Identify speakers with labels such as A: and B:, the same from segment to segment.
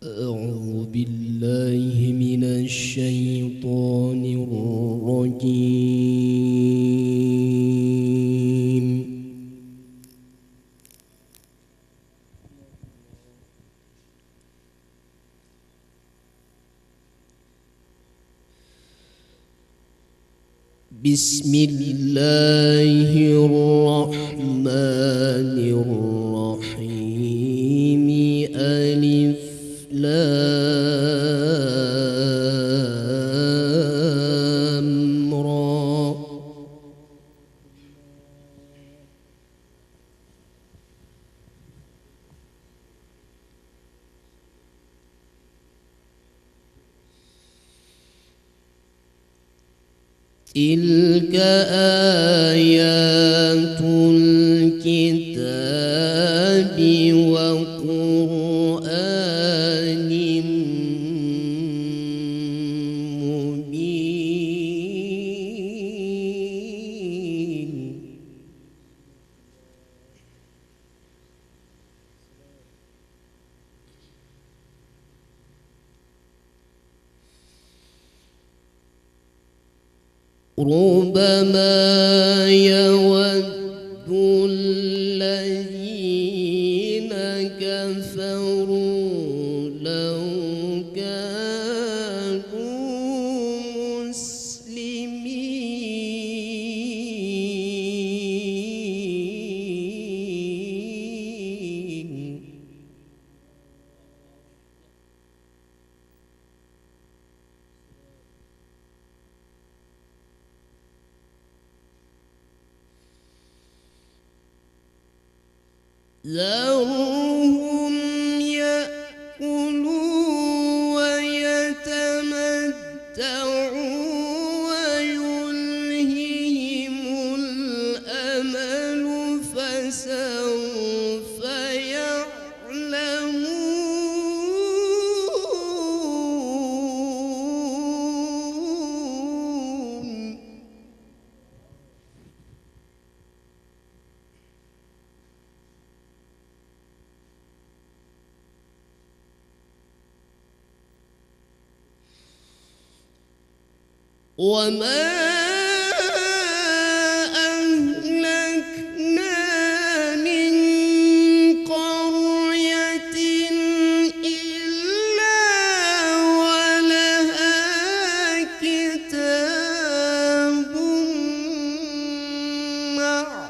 A: أعوذ بالله من الشيطان الرجيم. بسم الله الرحمن الرحيم. ألف لام را. تلك آيات الكتاب وقرآن مبين. ربما يود الذين كفروا لو كانوا مسلمين. ذرهم يأكلوا ويتمتعوا ويلههم الأمل فسوف يعلمون. وما أهلكنا من قرية إلا ولها كتاب معلوم.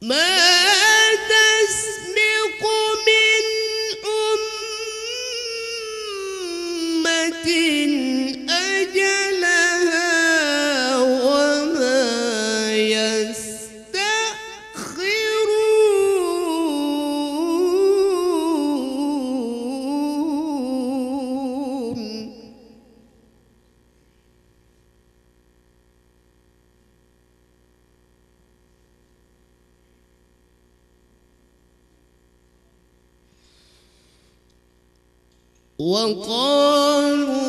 A: ما تسبق من أمة أجلها وما يستأخرون. وقالوا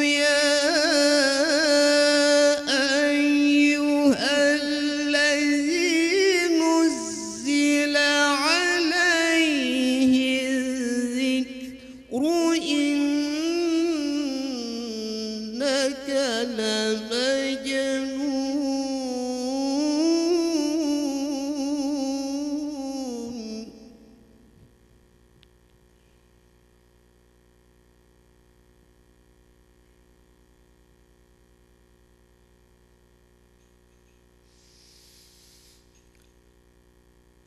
A: يا أيها الذي نزل عليه الذكر إنك لمجنون.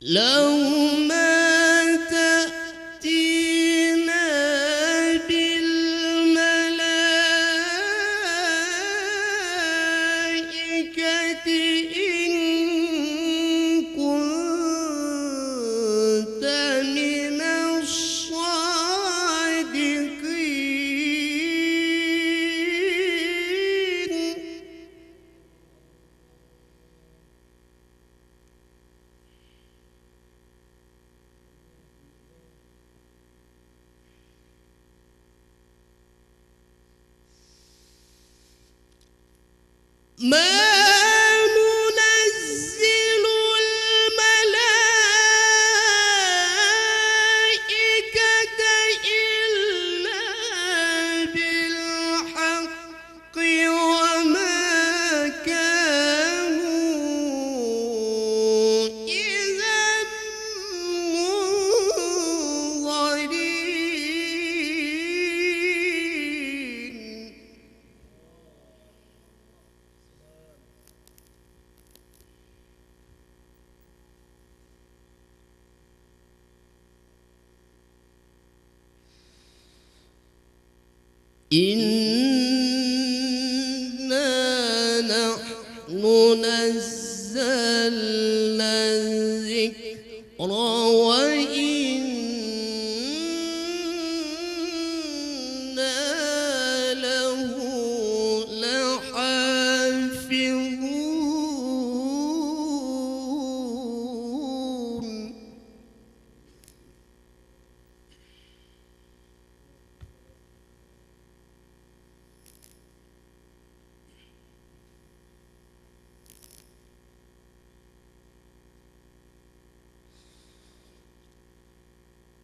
A: لو ما تأتينا بالملائكة إن كنت من الصادقين. ما ننزل الملائكة إلا بالحق وما كانوا إذا منظرين. إنا نحن نزلنا الذكر وإنا له لحافظون.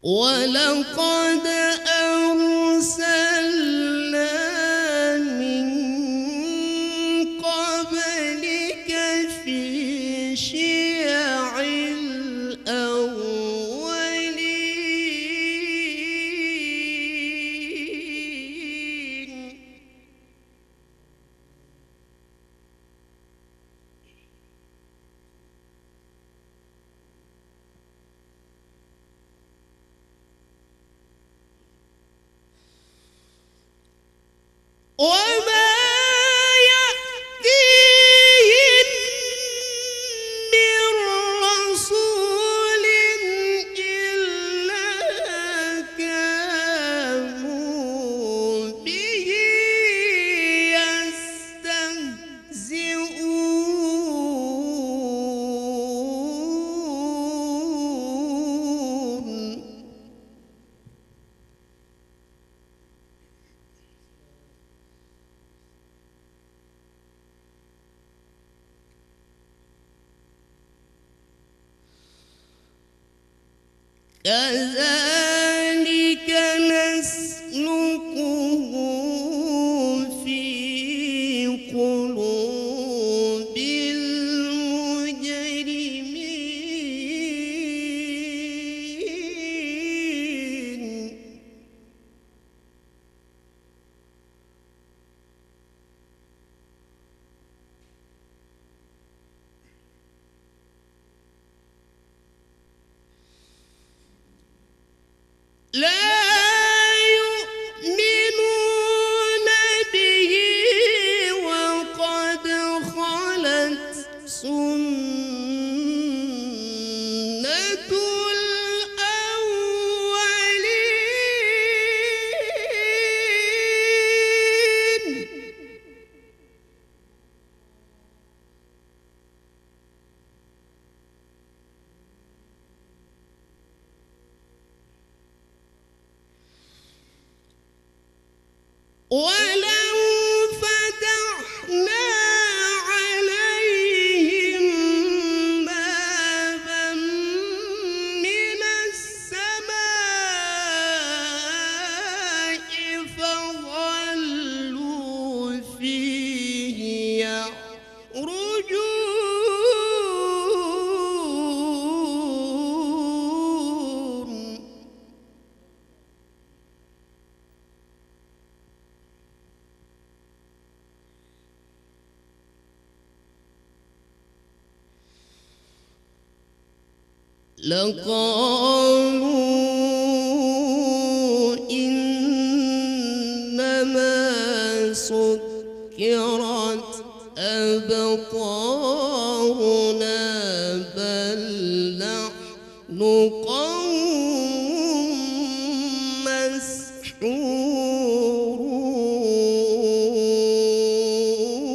A: ولقد أرسلنا من قبلك في شيع الأولين. وما يأتيهم من رسول إلا كانوا به يستهزئون. كذلك نسلكه في قلوب المجرمين. لا يؤمنون به وقد خلت سنة الأولين. ولو فتحنا عليهم بابا من السماء فظلوا فيه يعرجون. لقالوا إنما سكرت أبصارنا بل نحن قوم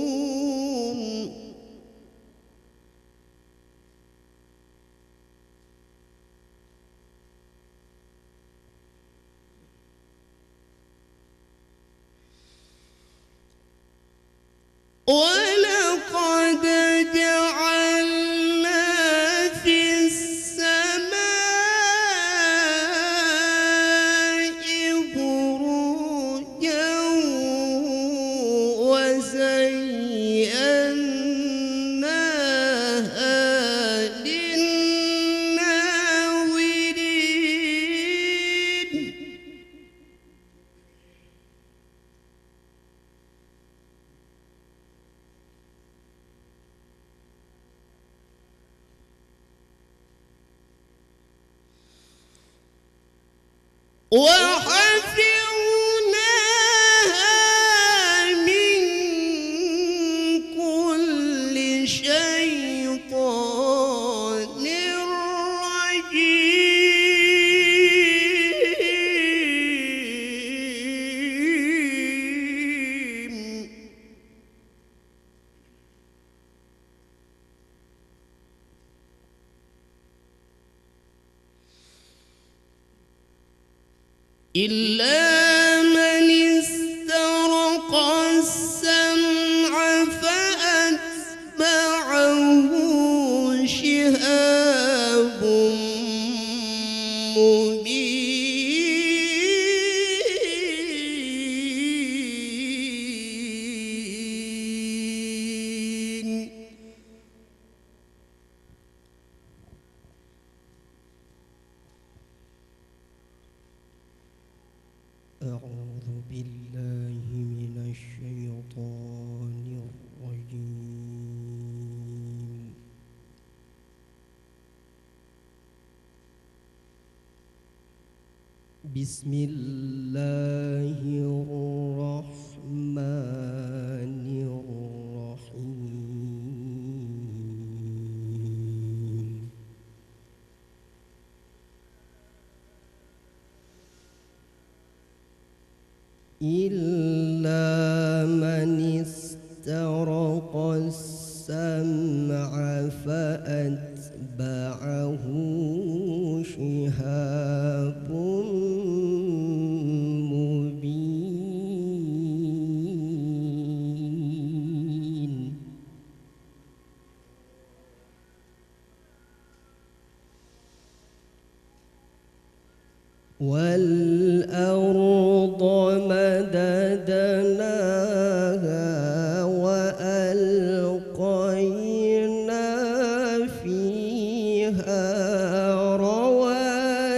A: مسحورون ولقد جعلنا في السماء بروجا وزيناها للناظرين وحفظناها من كل شيطان رجيم إلا من استرق السمع فأتبعه شهاب مبين أعوذ بالله من الشيطان الرجيم بسم الله الرحمن الرحيم إلا من استرق السمع فأتبعه شهاب مبين والأرض مددناها وألقينا فيها رواسي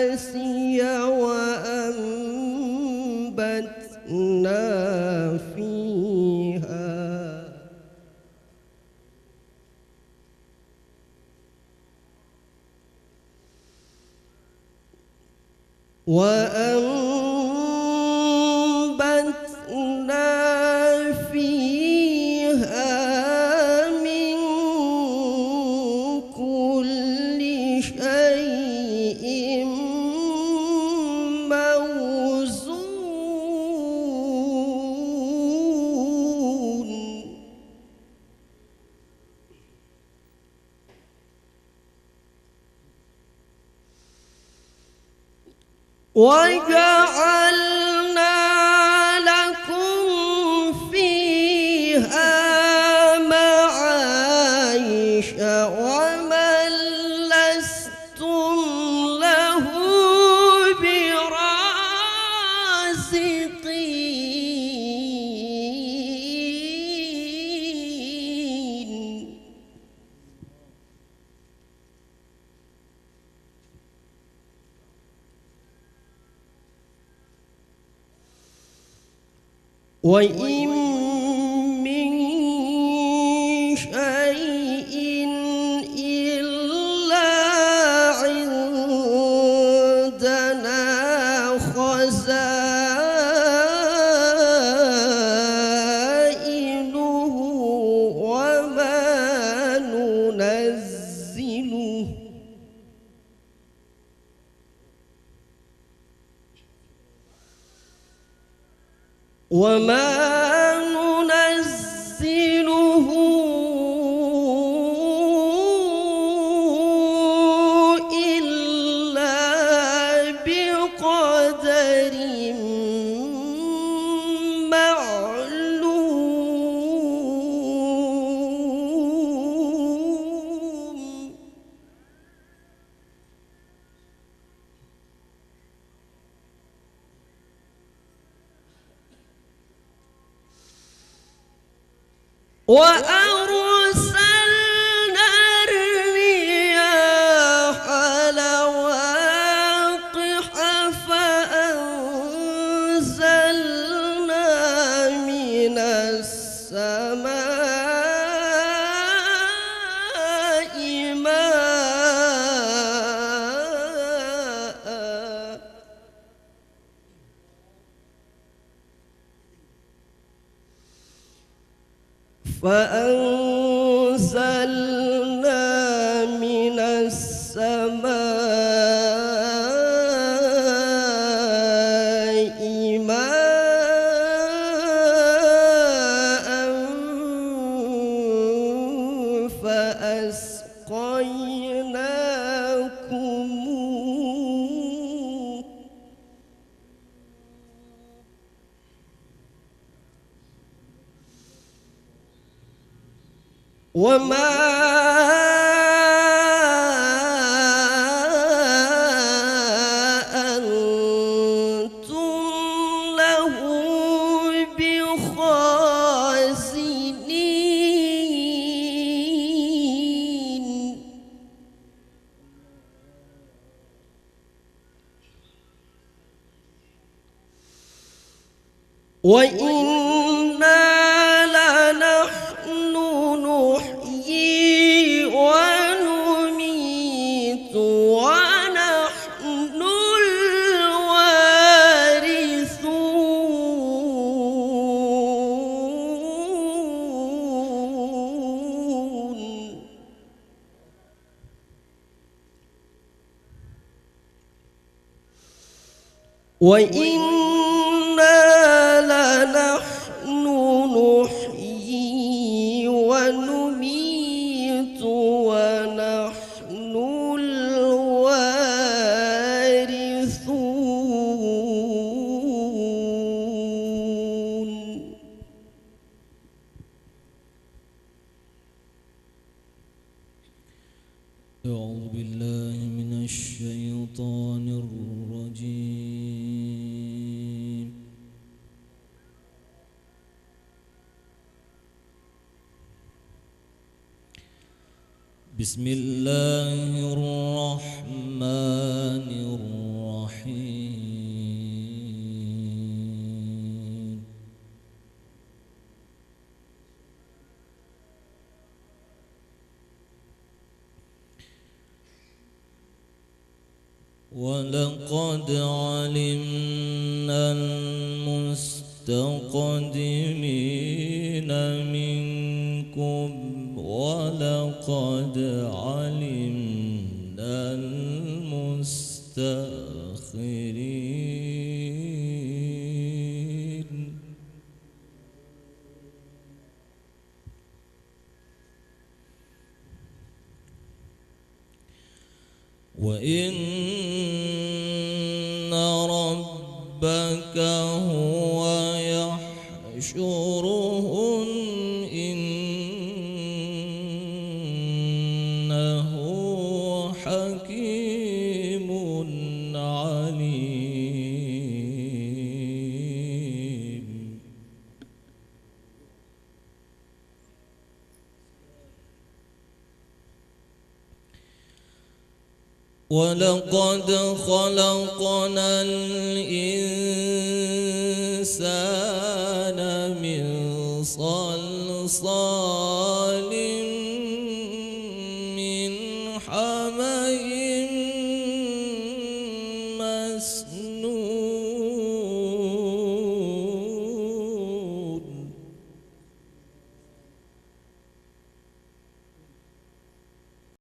A: وأنبتنا فيها من كل شيء موزون وجعلنا لكم فيها معايش ومن لستم له برازقين وإن من شيء إلا عندنا ننزله إلا بقدر معلوم. وأرسلنا الرياح لواقح فأنزلنا من السماء ماء فأنزلنا من السماء ماء فأسقيناكموه وما أنتم له بخازنين. وإنا لنحن نحيي ونميت ونحن الوارثون. وإنا لنحن نحيي ونميت ونحن الوارثون.
B: أعوذ بالله من الشيطان الرجيم. بسم الله الرحمن الرحيم. ولقد علمنا المستقدمين منكم ولقد علمنا المستأخرين. وإن ربك هو يحشرهم إنه حكيم عليم. ولقد خلقنا الإنسان من صلصال